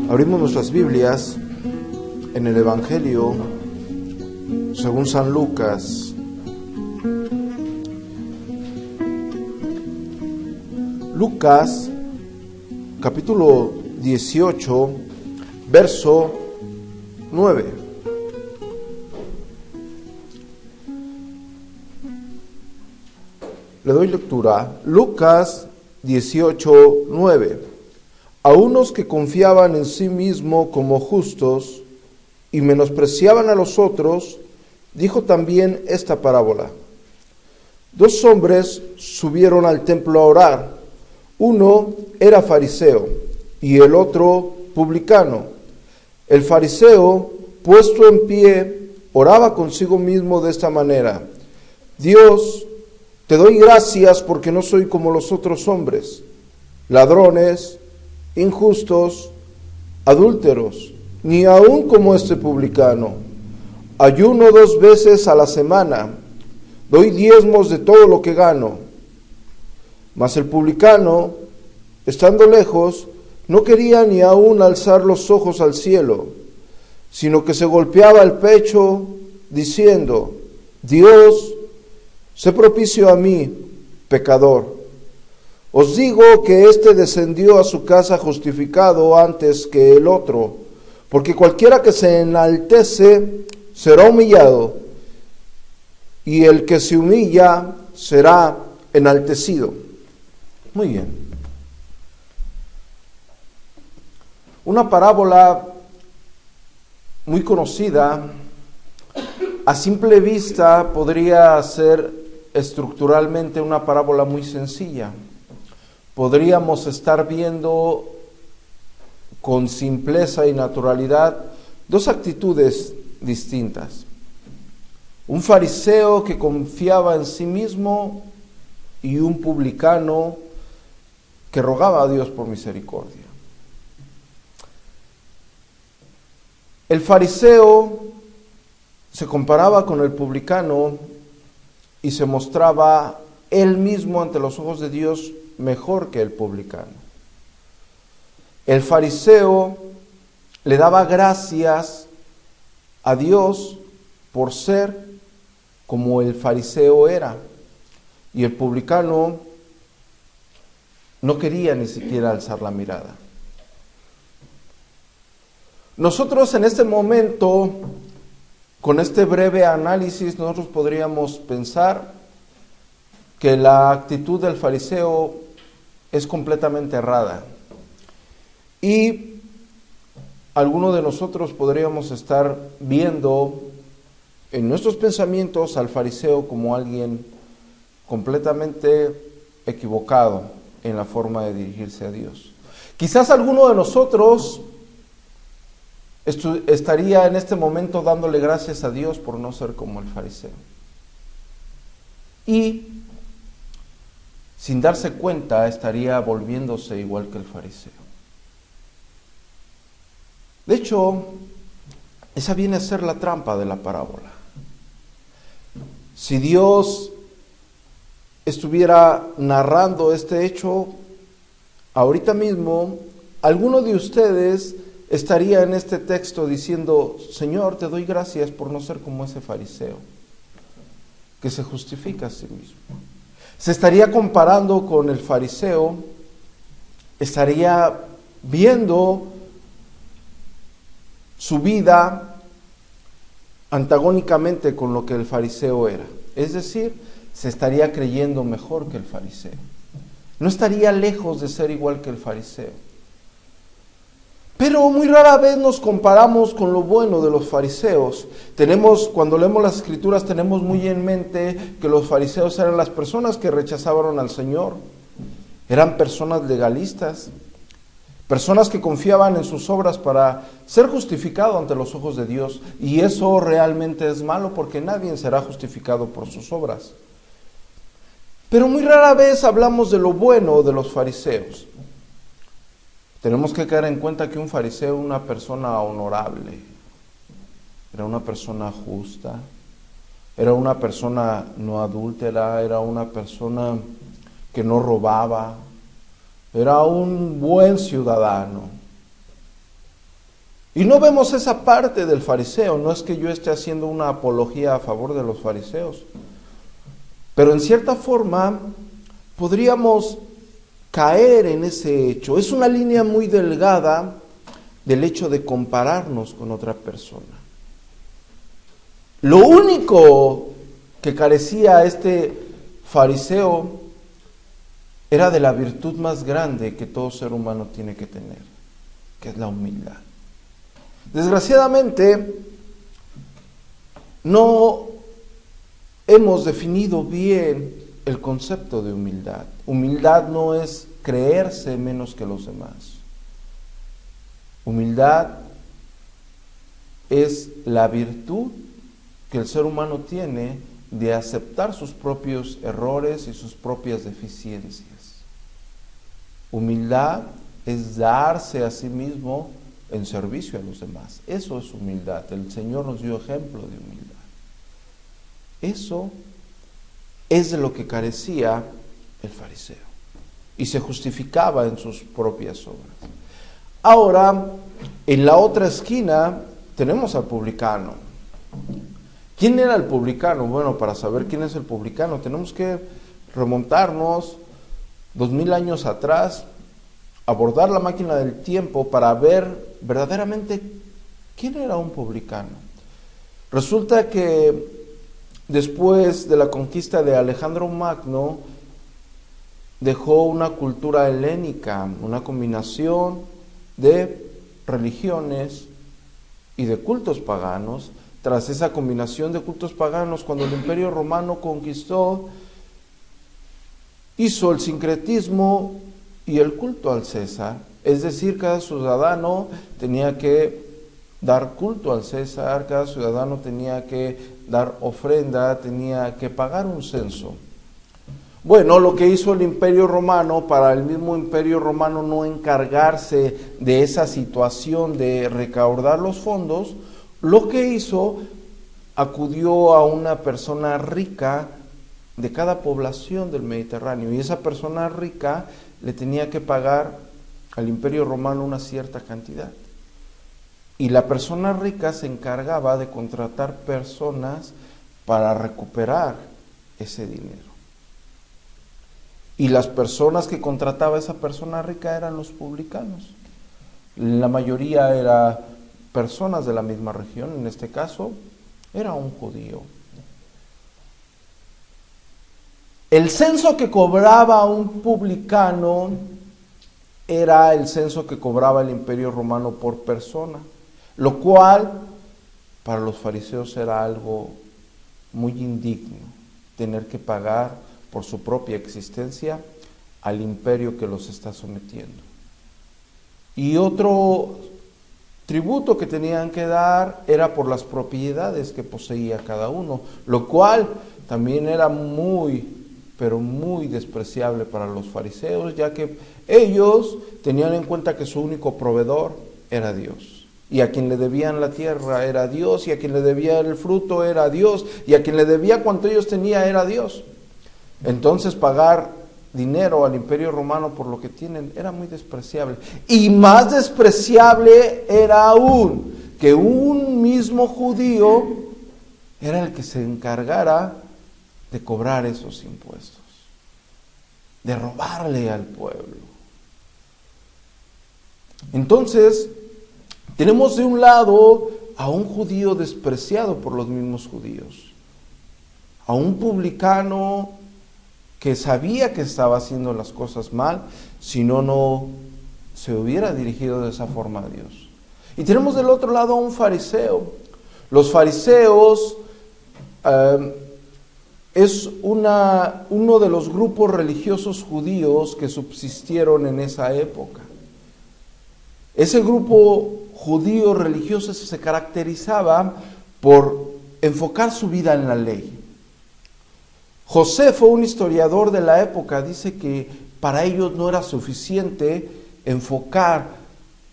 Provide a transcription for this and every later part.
Abrimos nuestras Biblias en el Evangelio según San Lucas. Lucas, capítulo 18, verso 9. Le doy lectura. Lucas 18, 9. A unos que confiaban en sí mismos como justos y menospreciaban a los otros, dijo también esta parábola. 2 hombres subieron al templo a orar. Uno era fariseo y el otro publicano. El fariseo, puesto en pie, oraba consigo mismo de esta manera: Dios, te doy gracias porque no soy como los otros hombres, ladrones, injustos, adúlteros, ni aun como este publicano. Ayuno 2 veces a la semana, doy diezmos de todo lo que gano. Mas el publicano, estando lejos, no quería ni aun alzar los ojos al cielo, sino que se golpeaba el pecho, diciendo: Dios, sé propicio a mí, pecador. Os digo que éste descendió a su casa justificado antes que el otro, porque cualquiera que se enaltece será humillado, y el que se humilla será enaltecido. Muy bien. Una parábola muy conocida, a simple vista podría ser estructuralmente una parábola muy sencilla. Podríamos estar viendo con simpleza y naturalidad 2 actitudes distintas. Un fariseo que confiaba en sí mismo y un publicano que rogaba a Dios por misericordia. El fariseo se comparaba con el publicano y se mostraba él mismo ante los ojos de Dios mejor que el publicano. El fariseo le daba gracias a Dios por ser como el fariseo era, y el publicano no quería ni siquiera alzar la mirada. Nosotros en este momento, con este breve análisis, nosotros podríamos pensar que la actitud del fariseo es completamente errada. Y algunos de nosotros podríamos estar viendo en nuestros pensamientos al fariseo como alguien completamente equivocado en la forma de dirigirse a Dios. Quizás alguno de nosotros estaría en este momento dándole gracias a Dios por no ser como el fariseo. Y sin darse cuenta estaría volviéndose igual que el fariseo. De hecho, esa viene a ser la trampa de la parábola. Si Dios estuviera narrando este hecho, ahorita mismo, alguno de ustedes estaría en este texto diciendo: Señor, te doy gracias por no ser como ese fariseo, que se justifica a sí mismo. Se estaría comparando con el fariseo, estaría viendo su vida antagónicamente con lo que el fariseo era. Es decir, se estaría creyendo mejor que el fariseo. No estaría lejos de ser igual que el fariseo. Pero muy rara vez nos comparamos con lo bueno de los fariseos. Cuando leemos las Escrituras, tenemos muy en mente que los fariseos eran las personas que rechazaban al Señor. Eran personas legalistas, personas que confiaban en sus obras para ser justificado ante los ojos de Dios. Y eso realmente es malo, porque nadie será justificado por sus obras. Pero muy rara vez hablamos de lo bueno de los fariseos. Tenemos que caer en cuenta que un fariseo era una persona honorable, era una persona justa, era una persona no adúltera, era una persona que no robaba, era un buen ciudadano. Y no vemos esa parte del fariseo. No es que yo esté haciendo una apología a favor de los fariseos, pero en cierta forma podríamos caer en ese hecho. Es una línea muy delgada del hecho de compararnos con otra persona. Lo único que carecía este fariseo era de la virtud más grande que todo ser humano tiene que tener, que es la humildad. Desgraciadamente, no hemos definido bien el concepto de humildad. Humildad no es creerse menos que los demás. Humildad es la virtud que el ser humano tiene de aceptar sus propios errores y sus propias deficiencias. Humildad es darse a sí mismo en servicio a los demás. Eso es humildad. El Señor nos dio ejemplo de humildad. Eso es de lo que carecía el fariseo y se justificaba en sus propias obras. Ahora, en la otra esquina tenemos al publicano. ¿Quién era el publicano? Bueno, para saber quién es el publicano tenemos que remontarnos 2000 años atrás, abordar la máquina del tiempo para ver verdaderamente quién era un publicano. Resulta que después de la conquista de Alejandro Magno, dejó una cultura helénica, una combinación de religiones y de cultos paganos. Tras esa combinación de cultos paganos, cuando el Imperio Romano conquistó, hizo el sincretismo y el culto al César. Es decir, cada ciudadano tenía que dar culto al César, cada ciudadano tenía que dar ofrenda, tenía que pagar un censo. Bueno, lo que hizo el Imperio Romano, para el mismo Imperio Romano no encargarse de esa situación de recaudar los fondos, lo que hizo, acudió a una persona rica de cada población del Mediterráneo, y esa persona rica le tenía que pagar al Imperio Romano una cierta cantidad. Y la persona rica se encargaba de contratar personas para recuperar ese dinero. Y las personas que contrataba esa persona rica eran los publicanos. La mayoría eran personas de la misma región, en este caso era un judío. El censo que cobraba un publicano era el censo que cobraba el Imperio Romano por persona, lo cual para los fariseos era algo muy indigno, tener que pagar por su propia existencia al imperio que los está sometiendo. Y otro tributo que tenían que dar era por las propiedades que poseía cada uno, lo cual también era muy, pero muy despreciable para los fariseos, ya que ellos tenían en cuenta que su único proveedor era Dios. Y a quien le debían la tierra era Dios, y a quien le debía el fruto era Dios, y a quien le debía cuanto ellos tenían era Dios. Entonces pagar dinero al Imperio Romano por lo que tienen era muy despreciable. Y más despreciable era aún que un mismo judío era el que se encargara de cobrar esos impuestos, de robarle al pueblo. Entonces, tenemos de un lado a un judío despreciado por los mismos judíos, a un publicano que sabía que estaba haciendo las cosas mal, si no se hubiera dirigido de esa forma a Dios. Y tenemos del otro lado a un fariseo. Los fariseos es uno de los grupos religiosos judíos que subsistieron en esa época. Ese grupo judío religioso se caracterizaba por enfocar su vida en la ley. Josefo, un historiador de la época, dice que para ellos no era suficiente enfocar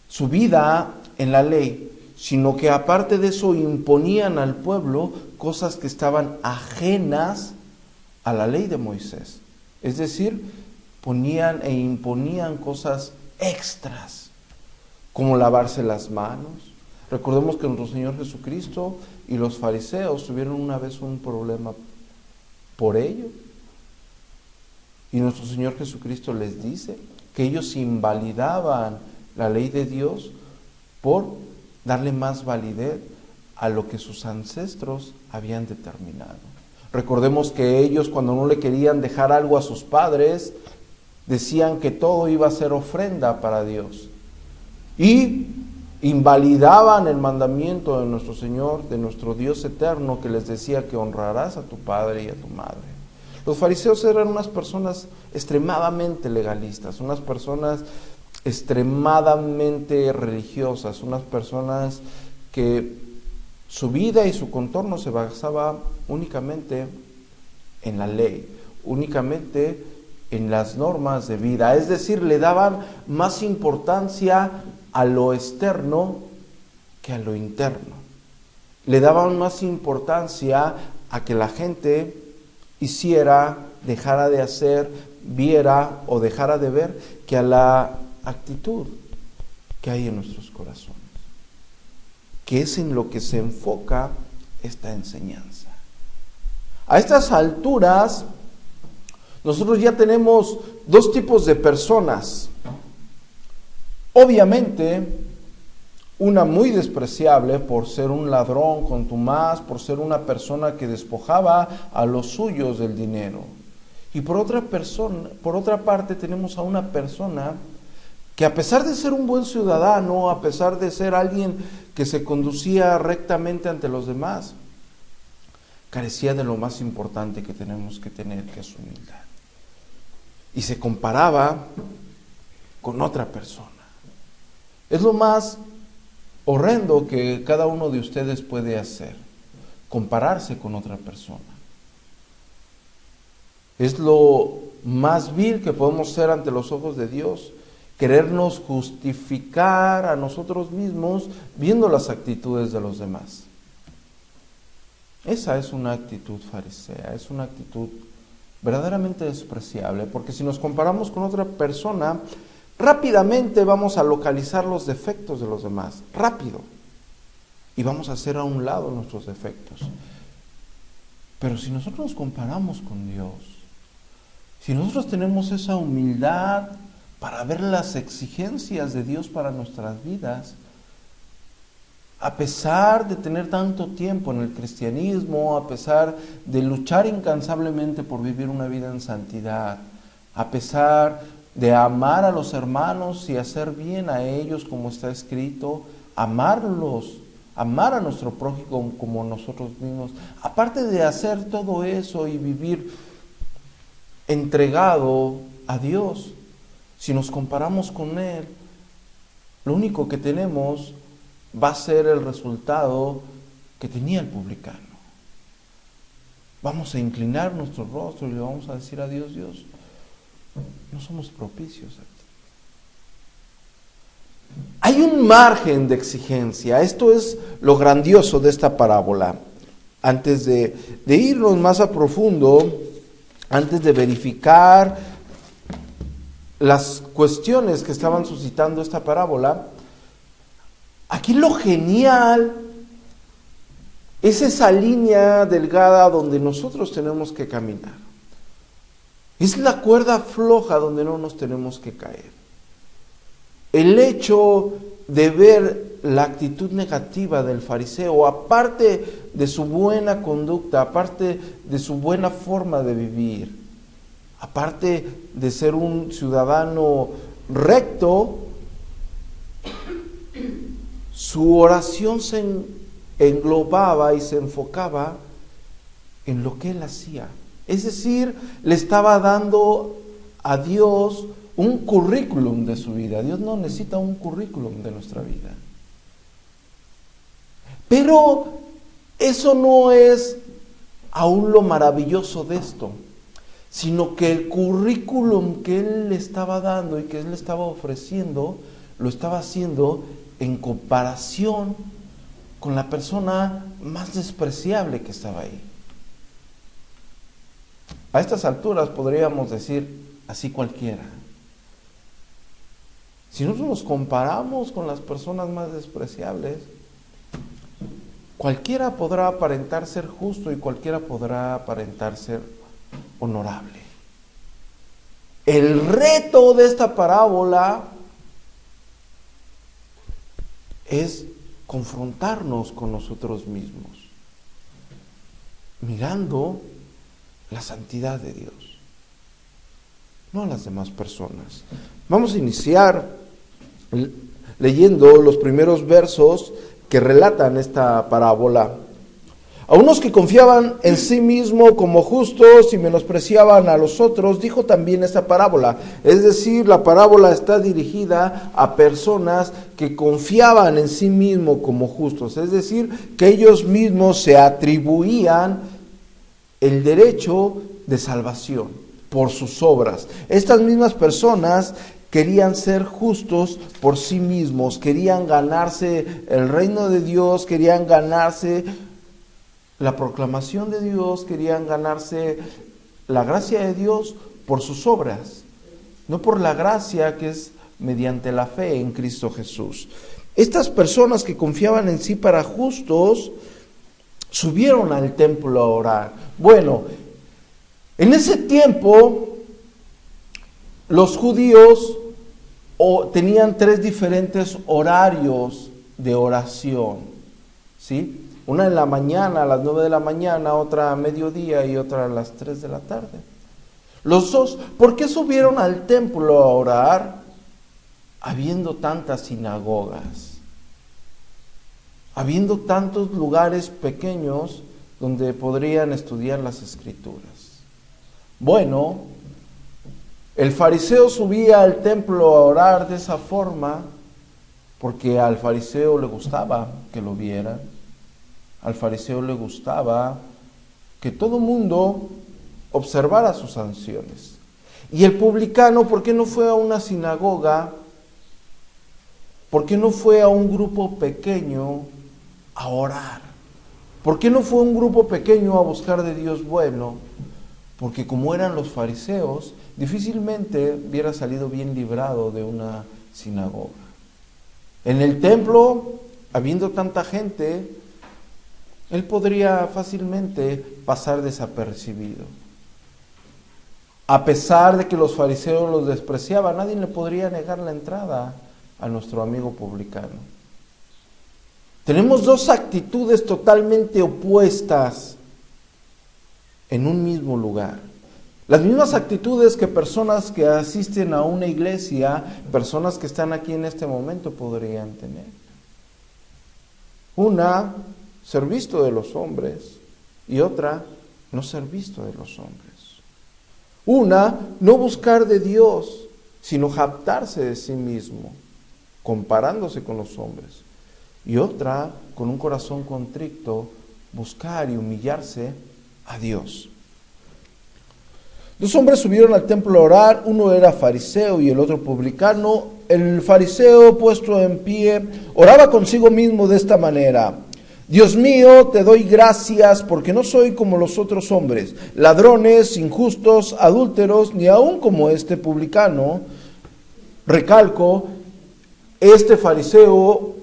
su vida en la ley, sino que aparte de eso imponían al pueblo cosas que estaban ajenas a la ley de Moisés. Es decir, ponían e imponían cosas extras, como lavarse las manos, Recordemos que nuestro Señor Jesucristo y los fariseos tuvieron una vez un problema por ello. Y nuestro Señor Jesucristo les dice que ellos invalidaban la ley de Dios por darle más validez a lo que sus ancestros habían determinado. Recordemos que ellos, cuando no le querían dejar algo a sus padres, decían que todo iba a ser ofrenda para Dios. Y invalidaban el mandamiento de nuestro Señor, de nuestro Dios eterno, que les decía que honrarás a tu padre y a tu madre. Los fariseos eran unas personas extremadamente legalistas, unas personas extremadamente religiosas, unas personas que su vida y su contorno se basaba únicamente en la ley, únicamente en las normas de vida. Es decir, le daban más importancia a lo externo que a lo interno. Le daban más importancia a que la gente hiciera, dejara de hacer, viera o dejara de ver, que a la actitud que hay en nuestros corazones, que es en lo que se enfoca esta enseñanza. A estas alturas, nosotros ya tenemos dos tipos de personas. Obviamente, una muy despreciable por ser un ladrón contumaz, por ser una persona que despojaba a los suyos del dinero. Y por otra parte tenemos a una persona que, a pesar de ser un buen ciudadano, a pesar de ser alguien que se conducía rectamente ante los demás, carecía de lo más importante que tenemos que tener, que es humildad. Y se comparaba con otra persona. Es lo más horrendo que cada uno de ustedes puede hacer, compararse con otra persona. Es lo más vil que podemos ser ante los ojos de Dios, querernos justificar a nosotros mismos viendo las actitudes de los demás. Esa es una actitud farisea, es una actitud verdaderamente despreciable, porque si nos comparamos con otra persona, rápidamente vamos a localizar los defectos de los demás, rápido, y vamos a hacer a un lado nuestros defectos. Pero si nosotros nos comparamos con Dios, si nosotros tenemos esa humildad para ver las exigencias de Dios para nuestras vidas, a pesar de tener tanto tiempo en el cristianismo, a pesar de luchar incansablemente por vivir una vida en santidad, a pesar de amar a los hermanos y hacer bien a ellos como está escrito, amarlos, amar a nuestro prójimo como nosotros mismos, aparte de hacer todo eso y vivir entregado a Dios, si nos comparamos con Él, lo único que tenemos va a ser el resultado que tenía el publicano. Vamos a inclinar nuestro rostro y le vamos a decir a Dios: Dios, no somos propicios a ti. Hay un margen de exigencia. Esto es lo grandioso de esta parábola. Antes de irnos más a profundo, antes de verificar las cuestiones que estaban suscitando esta parábola, aquí lo genial es esa línea delgada donde nosotros tenemos que caminar. Es la cuerda floja donde no nos tenemos que caer. El hecho de ver la actitud negativa del fariseo, aparte de su buena conducta, aparte de su buena forma de vivir, aparte de ser un ciudadano recto, su oración se englobaba y se enfocaba en lo que él hacía. Es decir, le estaba dando a Dios un currículum de su vida. Dios no necesita un currículum de nuestra vida. Pero eso no es aún lo maravilloso de esto, sino que el currículum que él le estaba dando y que él le estaba ofreciendo, lo estaba haciendo en comparación con la persona más despreciable que estaba ahí. A estas alturas podríamos decir así cualquiera. Si nosotros nos comparamos con las personas más despreciables, Cualquiera podrá aparentar ser justo y cualquiera podrá aparentar ser honorable. El reto de esta parábola es confrontarnos con nosotros mismos, mirando la santidad de Dios, no a las demás personas. Vamos a iniciar leyendo los primeros versos que relatan esta parábola. A unos que confiaban en sí mismo como justos y menospreciaban a los otros, dijo también esta parábola. Es decir, la parábola está dirigida a personas que confiaban en sí mismo como justos. Es decir, que ellos mismos se atribuían el derecho de salvación por sus obras. Estas mismas personas querían ser justos por sí mismos, querían ganarse el reino de Dios, querían ganarse la proclamación de Dios, querían ganarse la gracia de Dios por sus obras, no por la gracia que es mediante la fe en Cristo Jesús. Estas personas que confiaban en sí para justos, subieron al templo a orar. Bueno, en ese tiempo, los judíos tenían 3 diferentes horarios de oración, ¿sí? Una en la mañana, a las 9 de la mañana, otra a mediodía y otra a las 3 de la tarde. Los dos, ¿por qué subieron al templo a orar habiendo tantas sinagogas? Habiendo tantos lugares pequeños donde podrían estudiar las Escrituras. Bueno, el fariseo subía al templo a orar de esa forma porque al fariseo le gustaba que lo vieran. Al fariseo le gustaba que todo mundo observara sus acciones. Y el publicano, ¿por qué no fue a una sinagoga? ¿Por qué no fue a un grupo pequeño a orar? ¿Por qué no fue a un grupo pequeño a buscar de Dios bueno? Porque como eran los fariseos, difícilmente hubiera salido bien librado de una sinagoga. En el templo, habiendo tanta gente, él podría fácilmente pasar desapercibido. A pesar de que los fariseos los despreciaban, nadie le podría negar la entrada a nuestro amigo publicano. Tenemos 2 actitudes totalmente opuestas en un mismo lugar. Las mismas actitudes que personas que asisten a una iglesia, personas que están aquí en este momento podrían tener. Una, ser visto de los hombres, y otra, no ser visto de los hombres. Una, no buscar de Dios, sino jactarse de sí mismo, comparándose con los hombres. Y otra, con un corazón contrito, buscar y humillarse a Dios. 2 hombres subieron al templo a orar, uno era fariseo y el otro publicano. El fariseo, puesto en pie, oraba consigo mismo de esta manera: Dios mío, te doy gracias porque no soy como los otros hombres, ladrones, injustos, adúlteros, ni aun como este publicano. Recalco, este fariseo,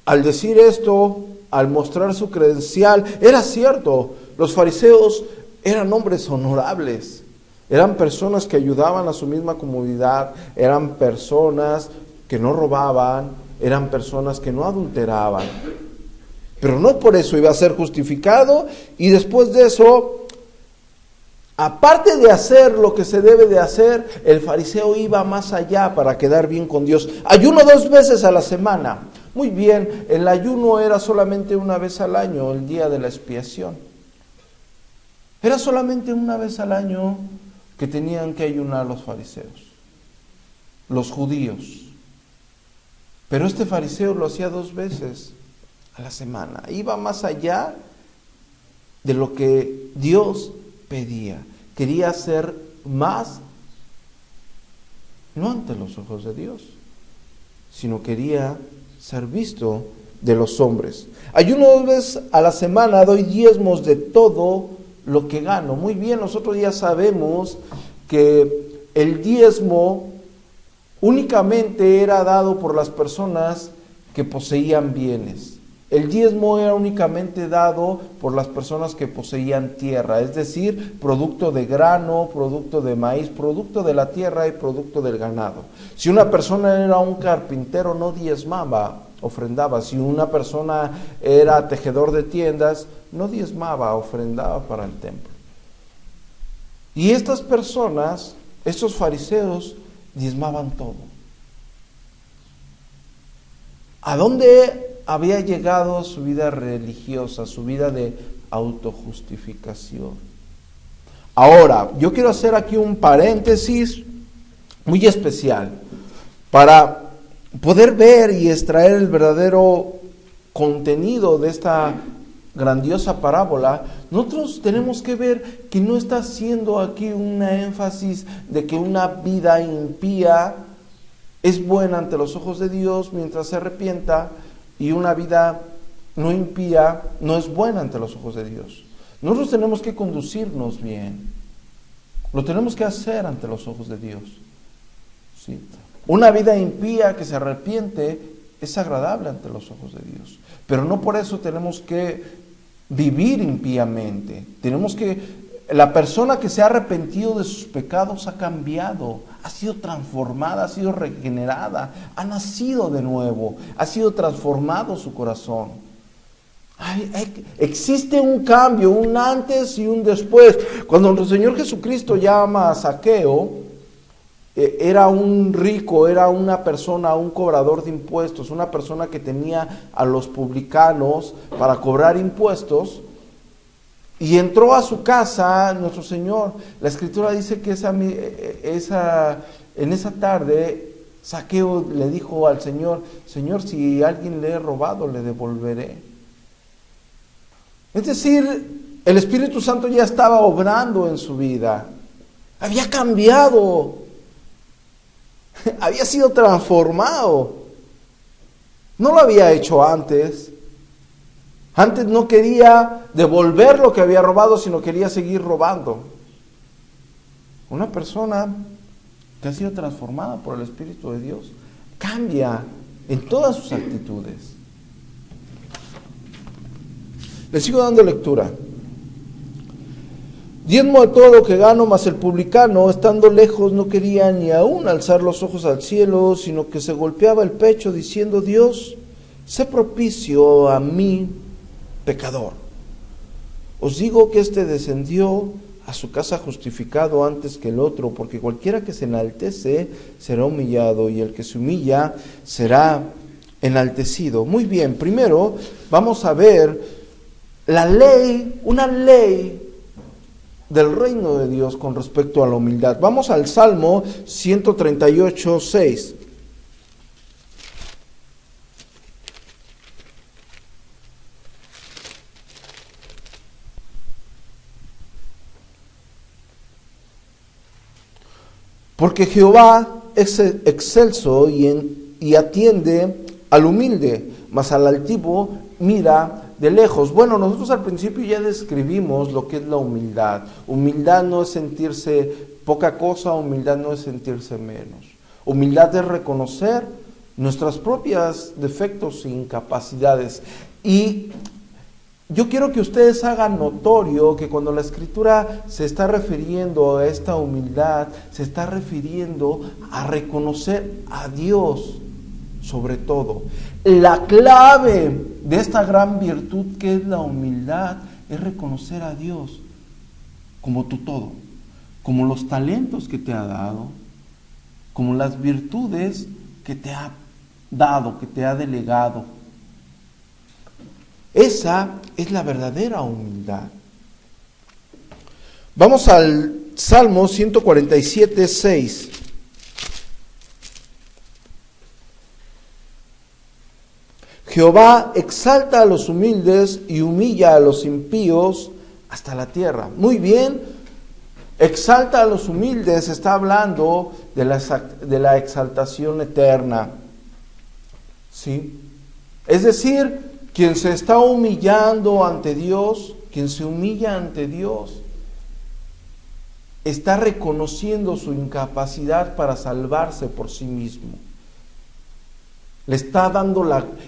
al decir esto, al mostrar su credencial, era cierto, los fariseos eran hombres honorables, eran personas que ayudaban a su misma comunidad, eran personas que no robaban, eran personas que no adulteraban. Pero no por eso iba a ser justificado, y después de eso, aparte de hacer lo que se debe de hacer, el fariseo iba más allá para quedar bien con Dios. Ayuno 2 veces a la semana. Muy bien, el ayuno era solamente una vez al año, el día de la expiación. Era solamente una vez al año que tenían que ayunar los fariseos, los judíos. Pero este fariseo lo hacía 2 veces a la semana. Iba más allá de lo que Dios pedía. Quería hacer más, no ante los ojos de Dios, sino quería ser visto de los hombres. Ayuno 2 veces a la semana, doy diezmos de todo lo que gano. Muy bien, nosotros ya sabemos que el diezmo únicamente era dado por las personas que poseían bienes. El diezmo era únicamente dado por las personas que poseían tierra, es decir, producto de grano, producto de maíz, producto de la tierra y producto del ganado. Si una persona era un carpintero, no diezmaba, ofrendaba. Si una persona era tejedor de tiendas, no diezmaba, ofrendaba para el templo. Y estas personas, estos fariseos, diezmaban todo. ¿A dónde había llegado su vida religiosa, su vida de autojustificación? Ahora, yo quiero hacer aquí un paréntesis muy especial para poder ver y extraer el verdadero contenido de esta grandiosa parábola. Nosotros tenemos que ver que no está haciendo aquí una énfasis de que una vida impía es buena ante los ojos de Dios mientras se arrepienta, y una vida no impía no es buena ante los ojos de Dios. Nosotros tenemos que conducirnos bien. Lo tenemos que hacer ante los ojos de Dios. ¿Sí? Una vida impía que se arrepiente es agradable ante los ojos de Dios. Pero no por eso tenemos que vivir impíamente. La persona que se ha arrepentido de sus pecados ha cambiado, ha sido transformada, ha sido regenerada, ha nacido de nuevo, ha sido transformado su corazón. Existe un cambio, un antes y un después. Cuando nuestro Señor Jesucristo llama a Zaqueo, era un rico, era una persona, un cobrador de impuestos, una persona que tenía a los publicanos para cobrar impuestos. Y entró a su casa nuestro Señor. La Escritura dice que en esa tarde Zaqueo le dijo al Señor: Señor, si alguien le he robado, le devolveré. Es decir, el Espíritu Santo ya estaba obrando en su vida. Había cambiado. Había sido transformado. No lo había hecho antes. Antes no quería devolver lo que había robado, sino quería seguir robando. Una persona que ha sido transformada por el Espíritu de Dios cambia en todas sus actitudes. Le sigo dando lectura. Diezmo de todo lo que gano, mas el publicano, estando lejos, no quería ni aún alzar los ojos al cielo, sino que se golpeaba el pecho diciendo: Dios, sé propicio a mí, pecador. Os digo que éste descendió a su casa justificado antes que el otro, porque cualquiera que se enaltece será humillado, y el que se humilla será enaltecido. Muy bien, primero vamos a ver la ley, una ley del reino de Dios con respecto a la humildad. Vamos al Salmo 138, 6. Porque Jehová es excelso y atiende al humilde, mas al altivo mira de lejos. Bueno, nosotros al principio ya describimos lo que es la humildad. Humildad no es sentirse poca cosa, humildad no es sentirse menos. Humildad es reconocer nuestros propios defectos e incapacidades. Y yo quiero que ustedes hagan notorio que cuando la Escritura se está refiriendo a esta humildad, se está refiriendo a reconocer a Dios sobre todo. La clave de esta gran virtud que es la humildad es reconocer a Dios como tu todo, como los talentos que te ha dado, como las virtudes que te ha dado, que te ha delegado. Esa es la verdadera humildad. Vamos al Salmo 147, 6. Jehová exalta a los humildes y humilla a los impíos hasta la tierra. Muy bien, exalta a los humildes, está hablando de la exaltación eterna. ¿Sí? Es decir, quien se está humillando ante Dios, quien se humilla ante Dios, está reconociendo su incapacidad para salvarse por sí mismo. Le está dando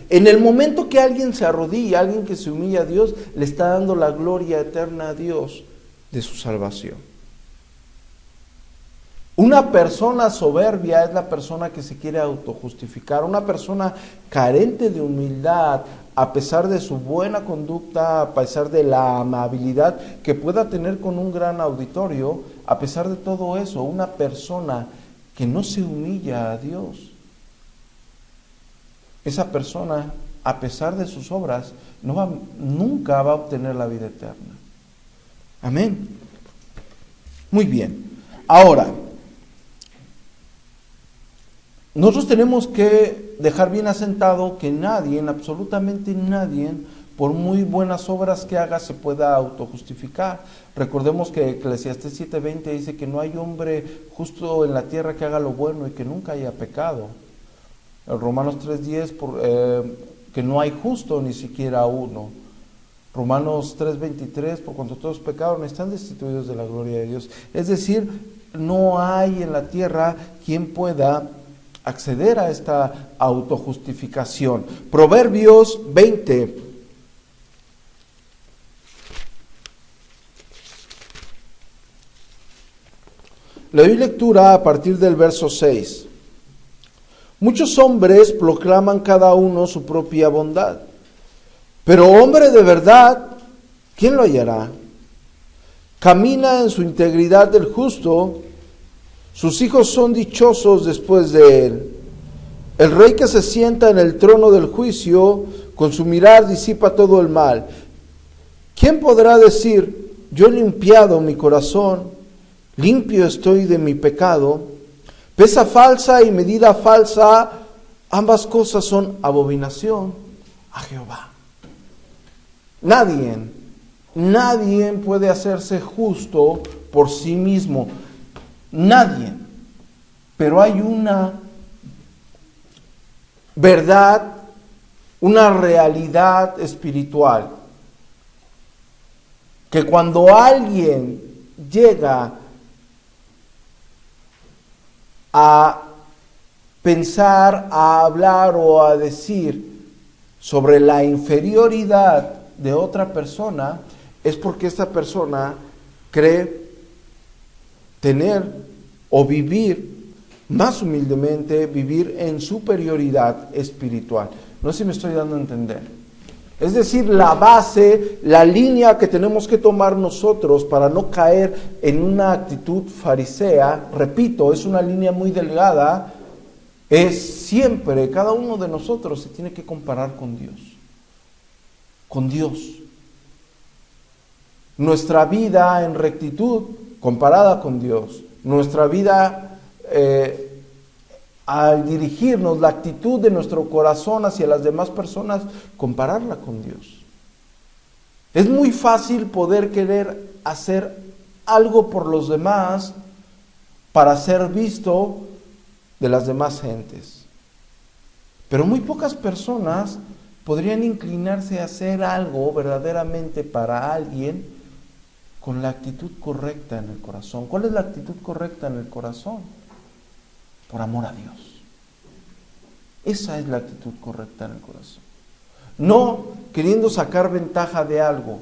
en el momento que alguien se arrodilla, alguien que se humilla a Dios, le está dando la gloria eterna a Dios de su salvación. Una persona soberbia es la persona que se quiere autojustificar. Una persona carente de humildad, a pesar de su buena conducta, a pesar de la amabilidad que pueda tener con un gran auditorio, a pesar de todo eso, una persona que no se humilla a Dios, esa persona, a pesar de sus obras, nunca va a obtener la vida eterna. Amén. Muy bien. Ahora, nosotros tenemos que dejar bien asentado que nadie, absolutamente nadie, por muy buenas obras que haga, se pueda autojustificar. Recordemos que Eclesiastés 7:20 dice que no hay hombre justo en la tierra que haga lo bueno y que nunca haya pecado. En Romanos 3:10, que no hay justo ni siquiera uno. Romanos 3:23, por cuanto todos pecaron, están destituidos de la gloria de Dios. Es decir, no hay en la tierra quien pueda acceder a esta autojustificación. Proverbios 20. Le doy lectura a partir del verso 6. Muchos hombres proclaman cada uno su propia bondad, pero hombre de verdad, ¿quién lo hallará? Camina en su integridad el justo, sus hijos son dichosos después de él. El rey que se sienta en el trono del juicio, con su mirar disipa todo el mal. ¿Quién podrá decir, yo he limpiado mi corazón, limpio estoy de mi pecado? Pesa falsa y medida falsa, ambas cosas son abominación a Jehová. Nadie puede hacerse justo por sí mismo. Nadie. Pero hay una verdad, una realidad espiritual, que cuando alguien llega a pensar, a hablar o a decir sobre la inferioridad de otra persona, es porque esta persona cree tener o vivir más humildemente, vivir en superioridad espiritual. No sé si me estoy dando a entender. Es decir, la base, la línea que tenemos que tomar nosotros para no caer en una actitud farisea, repito, es una línea muy delgada, es siempre, cada uno de nosotros se tiene que comparar con Dios. Con Dios. Nuestra vida en rectitud comparada con Dios. Nuestra vida al dirigirnos, la actitud de nuestro corazón hacia las demás personas, compararla con Dios. Es muy fácil poder querer hacer algo por los demás para ser visto de las demás gentes. Pero muy pocas personas podrían inclinarse a hacer algo verdaderamente para alguien con la actitud correcta en el corazón. ¿Cuál es la actitud correcta en el corazón? Por amor a Dios. Esa es la actitud correcta en el corazón. No queriendo sacar ventaja de algo,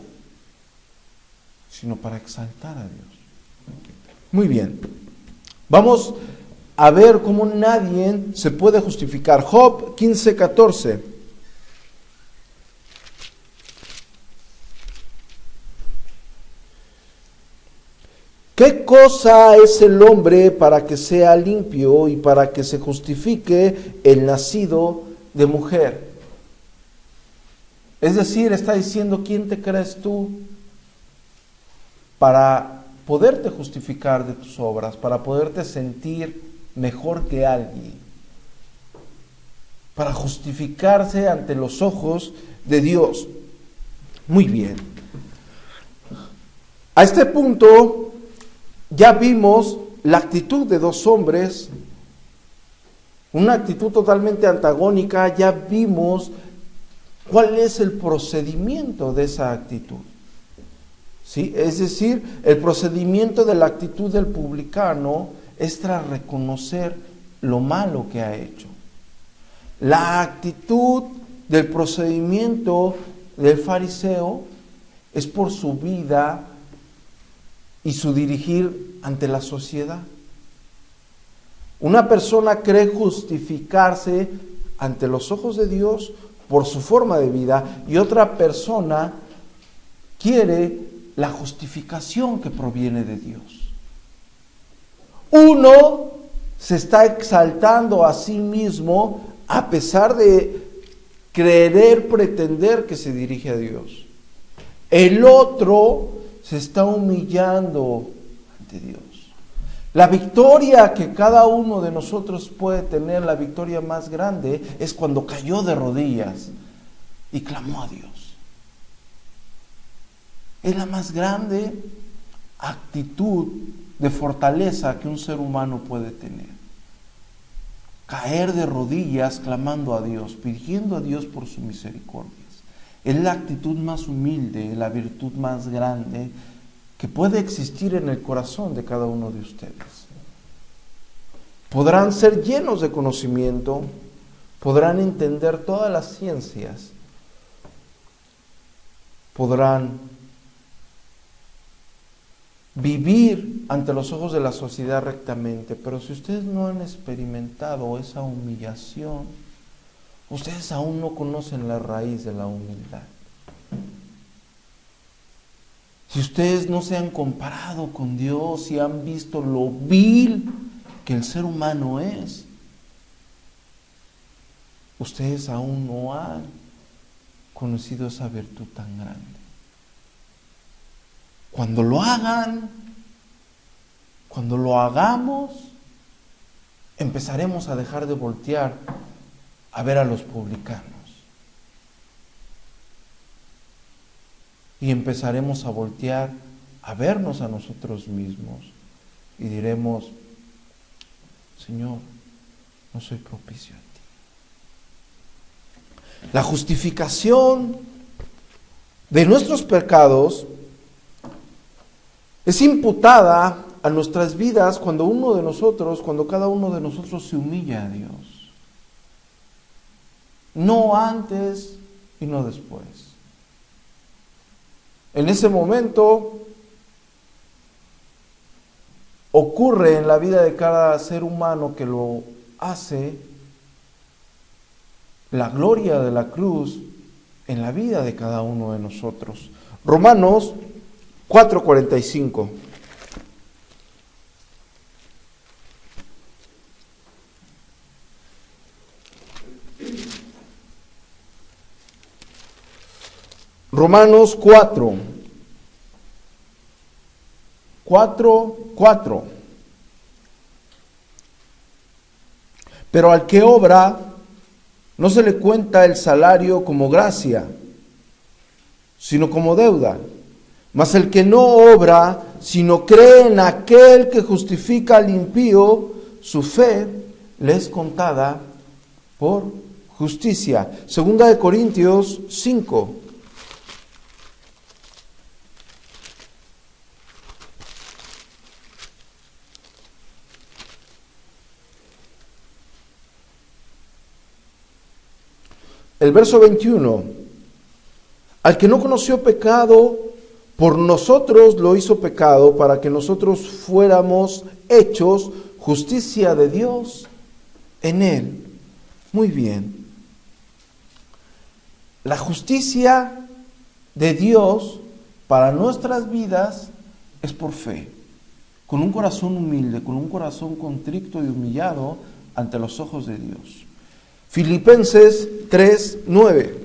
sino para exaltar a Dios. Muy bien. Vamos a ver cómo nadie se puede justificar. Job 15:14. ¿Qué cosa es el hombre para que sea limpio y para que se justifique el nacido de mujer? Es decir, está diciendo, ¿quién te crees tú para poderte justificar de tus obras, para poderte sentir mejor que alguien, para justificarse ante los ojos de Dios? Muy bien. A este punto ya vimos la actitud de dos hombres, una actitud totalmente antagónica. Ya vimos cuál es el procedimiento de esa actitud. ¿Sí? Es decir, el procedimiento de la actitud del publicano es tras reconocer lo malo que ha hecho. La actitud del procedimiento del fariseo es por su vida y su dirigir ante la sociedad. Una persona cree justificarse ante los ojos de Dios por su forma de vida, y otra persona quiere la justificación que proviene de Dios. Uno se está exaltando a sí mismo a pesar de pretender que se dirige a Dios. El otro se está humillando ante Dios. La victoria que cada uno de nosotros puede tener, la victoria más grande, es cuando cayó de rodillas y clamó a Dios. Es la más grande actitud de fortaleza que un ser humano puede tener. Caer de rodillas clamando a Dios, pidiendo a Dios por sus misericordias. Es la actitud más humilde, la virtud más grande que puede existir en el corazón de cada uno de ustedes. Podrán ser llenos de conocimiento, podrán entender todas las ciencias, podrán vivir ante los ojos de la sociedad rectamente, pero si ustedes no han experimentado esa humillación, ustedes aún no conocen la raíz de la humildad. Si ustedes no se han comparado con Dios y han visto lo vil que el ser humano es, ustedes aún no han conocido esa virtud tan grande. Cuando lo hagan, cuando lo hagamos, empezaremos a dejar de voltear a ver a los publicanos. Y empezaremos a voltear a vernos a nosotros mismos y diremos: Señor, no soy propicio a ti. La justificación de nuestros pecados es imputada a nuestras vidas cuando cada uno de nosotros se humilla a Dios. No antes y no después. En ese momento ocurre en la vida de cada ser humano que lo hace la gloria de la cruz en la vida de cada uno de nosotros. Romanos 4:45. Romanos 4:4. Pero al que obra, no se le cuenta el salario como gracia, sino como deuda. Mas el que no obra, sino cree en aquel que justifica al impío, su fe le es contada por justicia. Segunda de Corintios 5. El verso 21, al que no conoció pecado, por nosotros lo hizo pecado, para que nosotros fuéramos hechos justicia de Dios en él. Muy bien. La justicia de Dios para nuestras vidas es por fe, con un corazón humilde, con un corazón contrito y humillado ante los ojos de Dios. Filipenses 3:9.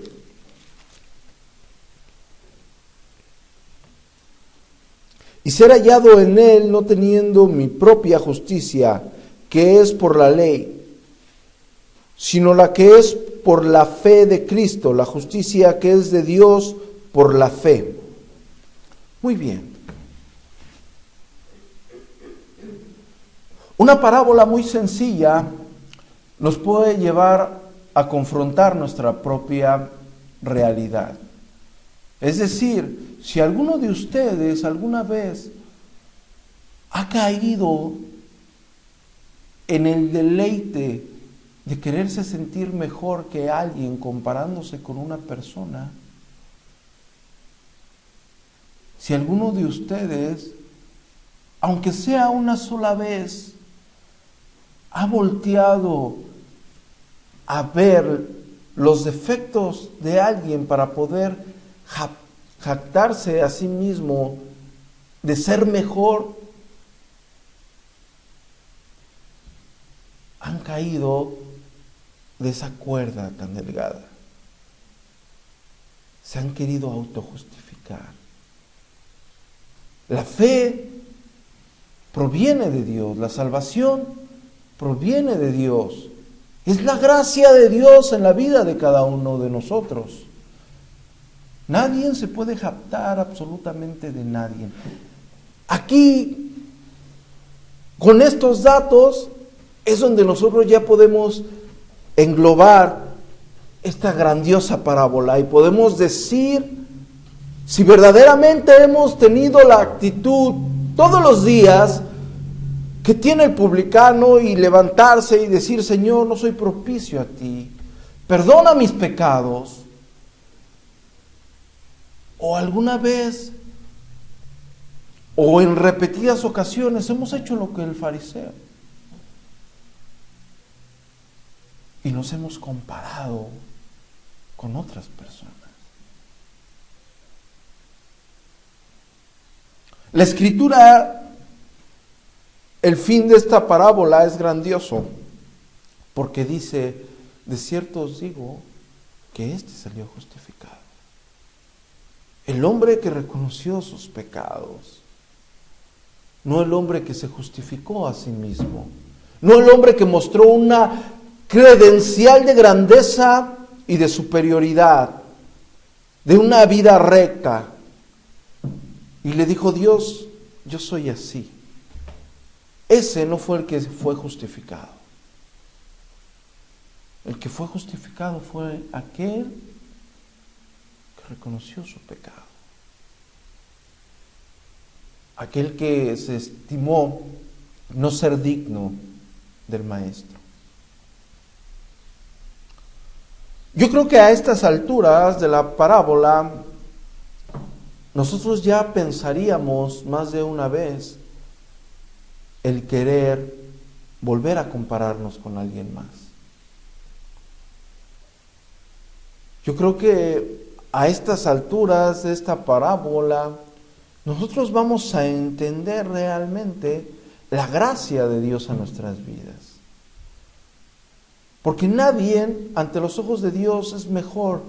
Y ser hallado en él, no teniendo mi propia justicia, que es por la ley, sino la que es por la fe de Cristo, la justicia que es de Dios por la fe. Muy bien. Una parábola muy sencilla nos puede llevar a confrontar nuestra propia realidad. Es decir, si alguno de ustedes alguna vez ha caído en el deleite de quererse sentir mejor que alguien comparándose con una persona. Si alguno de ustedes, aunque sea una sola vez, ha volteado a ver los defectos de alguien para poder jactarse a sí mismo de ser mejor, han caído de esa cuerda tan delgada. Se han querido autojustificar. La fe proviene de Dios, la salvación proviene de Dios. Es la gracia de Dios en la vida de cada uno de nosotros. Nadie se puede jactar absolutamente de nadie. Aquí, con estos datos, es donde nosotros ya podemos englobar esta grandiosa parábola y podemos decir si verdaderamente hemos tenido la actitud todos los días que tiene el publicano y levantarse y decir: Señor, no soy propicio a ti, perdona mis pecados. O alguna vez, o en repetidas ocasiones, hemos hecho lo que el fariseo y nos hemos comparado con otras personas. La Escritura, el fin de esta parábola es grandioso, porque dice: de cierto os digo que éste salió justificado. El hombre que reconoció sus pecados, no el hombre que se justificó a sí mismo, no el hombre que mostró una credencial de grandeza y de superioridad, de una vida recta, y le dijo: Dios, yo soy así. Ese no fue el que fue justificado. El que fue justificado fue aquel que reconoció su pecado. Aquel que se estimó no ser digno del Maestro. Yo creo que a estas alturas de la parábola, nosotros ya pensaríamos más de una vez el querer volver a compararnos con alguien más. Yo creo que a estas alturas de esta parábola, nosotros vamos a entender realmente la gracia de Dios en nuestras vidas. Porque nadie ante los ojos de Dios es mejor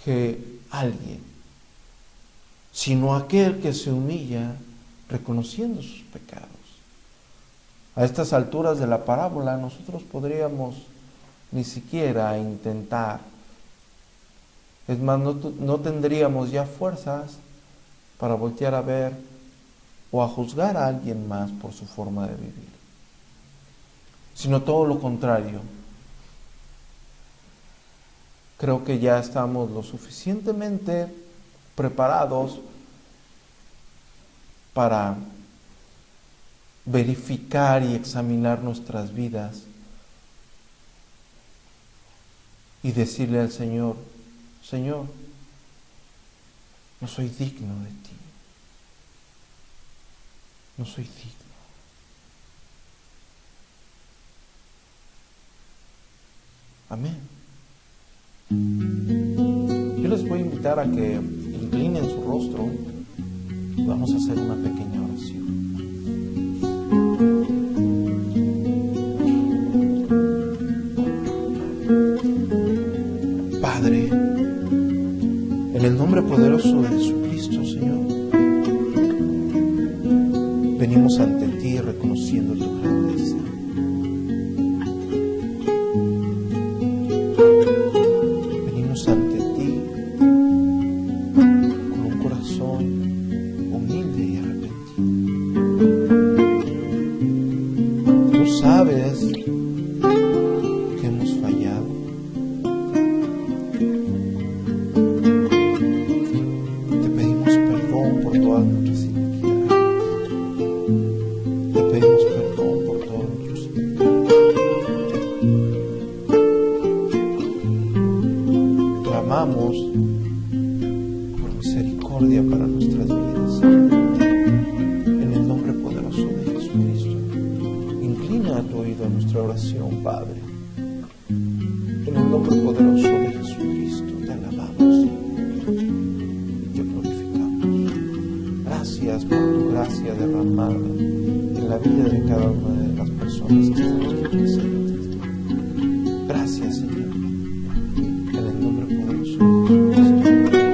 que alguien, sino aquel que se humilla reconociendo sus pecados. A estas alturas de la parábola nosotros podríamos ni siquiera intentar. Es más, no tendríamos ya fuerzas para voltear a ver o a juzgar a alguien más por su forma de vivir, sino todo lo contrario. Creo que ya estamos lo suficientemente preparados para verificar y examinar nuestras vidas y decirle al Señor: Señor, no soy digno de ti, no soy digno. Amén. Yo les voy a invitar a que inclinen su rostro y vamos a hacer una pequeña oración. Padre, en el nombre poderoso de Jesucristo, Señor, venimos ante ti reconociendo tu grandeza. Venimos ante ti con un corazón humilde y arrepentido. Tú sabes que hemos fallado. Te pedimos perdón por todas nuestras iniquidades. Te pedimos perdón por todos nuestros oración, Padre. En el nombre poderoso de Jesucristo te alabamos y te glorificamos. Gracias por tu gracia derramada en la vida de cada una de las personas que están aquí presentes. Gracias, Señor, en el nombre poderoso de Jesucristo.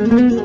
Amén.